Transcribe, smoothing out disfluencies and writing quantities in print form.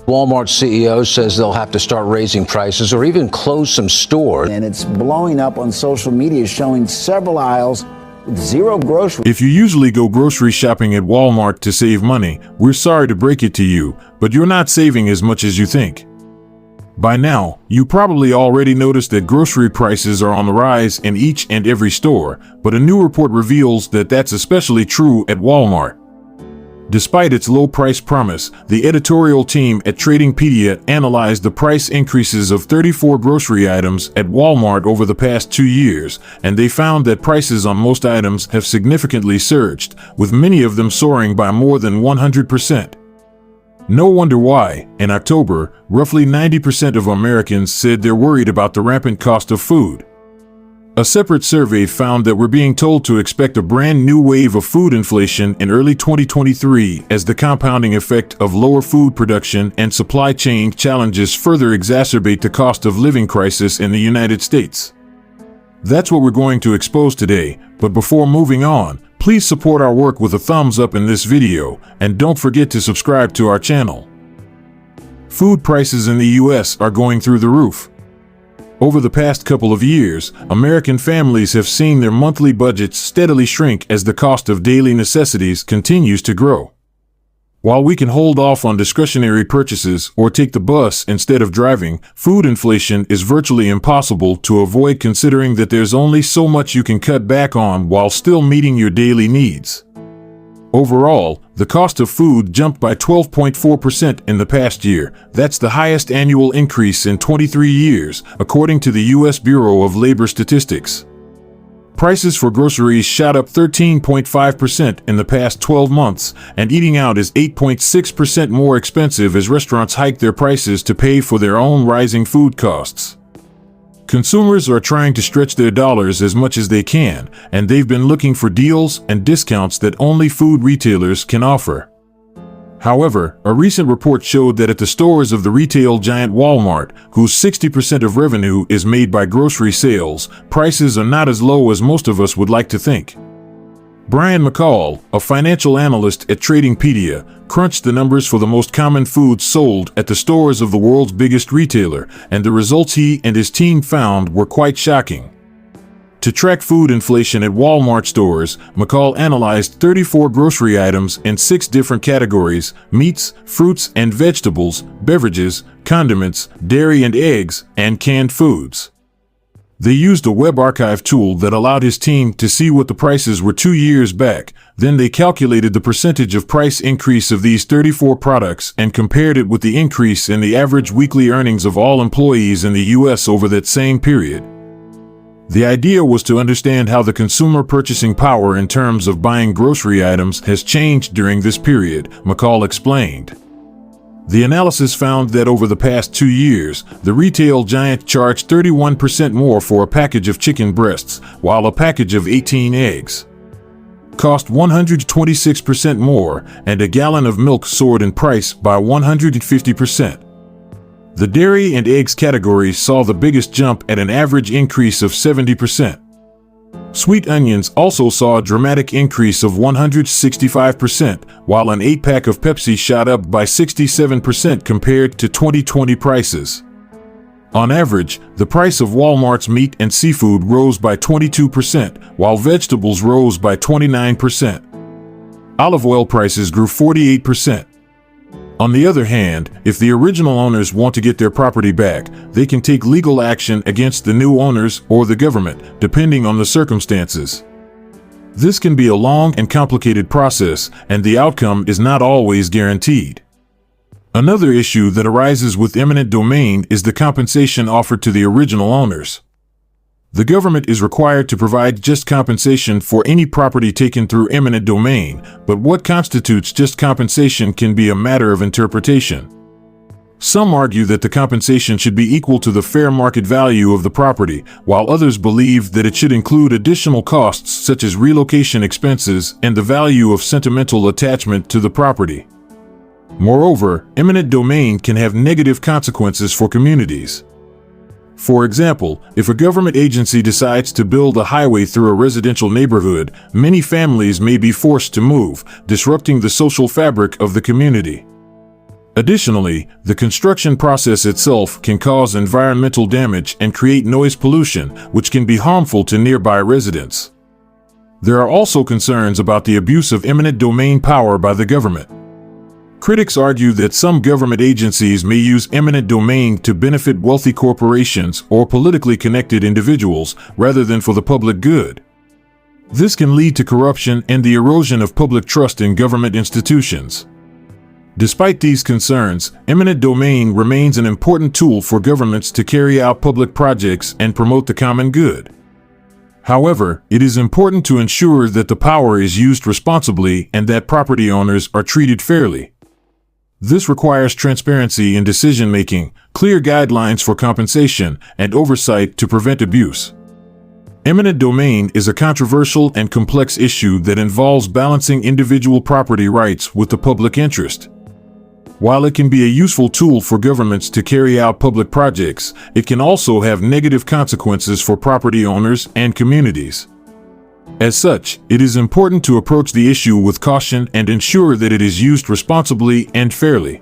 Walmart CEO says they'll have to start raising prices or even close some stores. And it's blowing up on social media, showing several aisles with zero groceries. If you usually go grocery shopping at Walmart to save money, we're sorry to break it to you, but you're not saving as much as you think. By now, you probably already noticed that grocery prices are on the rise in each and every store, but a new report reveals that that's especially true at Walmart. Despite its low price promise, the editorial team at Tradingpedia analyzed the price increases of 34 grocery items at Walmart over the past 2 years, and they found that prices on most items have significantly surged, with many of them soaring by more than 100%. No wonder why, in October, roughly 90% of Americans said they're worried about the rampant cost of food. A separate survey found that we're being told to expect a brand new wave of food inflation in early 2023 as the compounding effect of lower food production and supply chain challenges further exacerbate the cost of living crisis in the United States. That's what we're going to expose today, but before moving on, please support our work with a thumbs up in this video, and don't forget to subscribe to our channel. Food prices in the US are going through the roof. Over the past couple of years, American families have seen their monthly budgets steadily shrink as the cost of daily necessities continues to grow. While we can hold off on discretionary purchases or take the bus instead of driving, food inflation is virtually impossible to avoid considering that there's only so much you can cut back on while still meeting your daily needs. Overall, the cost of food jumped by 12.4% in the past year. That's the highest annual increase in 23 years, according to the U.S. Bureau of Labor Statistics. Prices for groceries shot up 13.5% in the past 12 months, and eating out is 8.6% more expensive as restaurants hike their prices to pay for their own rising food costs. Consumers are trying to stretch their dollars as much as they can, and they've been looking for deals and discounts that only food retailers can offer. However, a recent report showed that at the stores of the retail giant Walmart, whose 60% of revenue is made by grocery sales, prices are not as low as most of us would like to think. Brian McCall, a financial analyst at Tradingpedia, crunched the numbers for the most common foods sold at the stores of the world's biggest retailer, and the results he and his team found were quite shocking. To track food inflation at Walmart stores, McCall analyzed 34 grocery items in 6 different categories: meats, fruits and vegetables, beverages, condiments, dairy and eggs, and canned foods. They used a web archive tool that allowed his team to see what the prices were 2 years back. Then they calculated the percentage of price increase of these 34 products and compared it with the increase in the average weekly earnings of all employees in the U.S. over that same period. The idea was to understand how the consumer purchasing power in terms of buying grocery items has changed during this period, McCall explained. The analysis found that over the past 2 years, the retail giant charged 31% more for a package of chicken breasts, while a package of 18 eggs cost 126% more, and a gallon of milk soared in price by 150%. The dairy and eggs categories saw the biggest jump at an average increase of 70%. Sweet onions also saw a dramatic increase of 165%, while an 8-pack of Pepsi shot up by 67% compared to 2020 prices. On average, the price of Walmart's meat and seafood rose by 22%, while vegetables rose by 29%. Olive oil prices grew 48%. On the other hand, if the original owners want to get their property back, they can take legal action against the new owners or the government, depending on the circumstances. This can be a long and complicated process, and the outcome is not always guaranteed. Another issue that arises with eminent domain is the compensation offered to the original owners. The government is required to provide just compensation for any property taken through eminent domain, but what constitutes just compensation can be a matter of interpretation. Some argue that the compensation should be equal to the fair market value of the property, while others believe that it should include additional costs such as relocation expenses and the value of sentimental attachment to the property. Moreover, eminent domain can have negative consequences for communities. For example, if a government agency decides to build a highway through a residential neighborhood, many families may be forced to move, disrupting the social fabric of the community. Additionally, the construction process itself can cause environmental damage and create noise pollution, which can be harmful to nearby residents. There are also concerns about the abuse of eminent domain power by the government. Critics argue that some government agencies may use eminent domain to benefit wealthy corporations or politically connected individuals rather than for the public good. This can lead to corruption and the erosion of public trust in government institutions. Despite these concerns, eminent domain remains an important tool for governments to carry out public projects and promote the common good. However, it is important to ensure that the power is used responsibly and that property owners are treated fairly. This requires transparency in decision-making, clear guidelines for compensation, and oversight to prevent abuse. Eminent domain is a controversial and complex issue that involves balancing individual property rights with the public interest. While it can be a useful tool for governments to carry out public projects, it can also have negative consequences for property owners and communities. As such, it is important to approach the issue with caution and ensure that it is used responsibly and fairly.